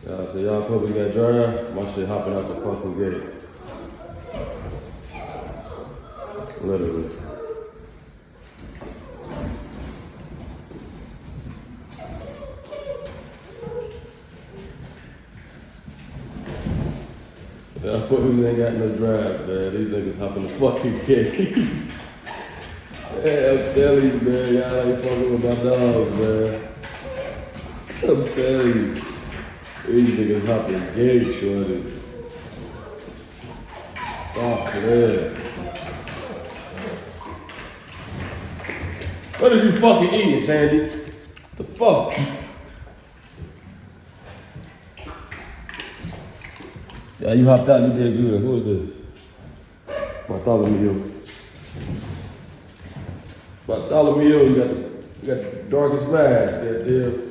So y'all puppies got dry, my shit hopping out the fucking gate. Literally. Y'all puppies ain't got no drive, man. These niggas hopping the fucking gate. Yeah, I'm telling you, man. Y'all ain't fucking with my dogs, man. I'm telling you. These niggas hopping gate, shorty. Stop that. What is you fucking eating, Sandy? The fuck? Yeah, you hopped out, you did good. Who is this? Bartholomew. Bartholomew, you got the darkest mask, that deal.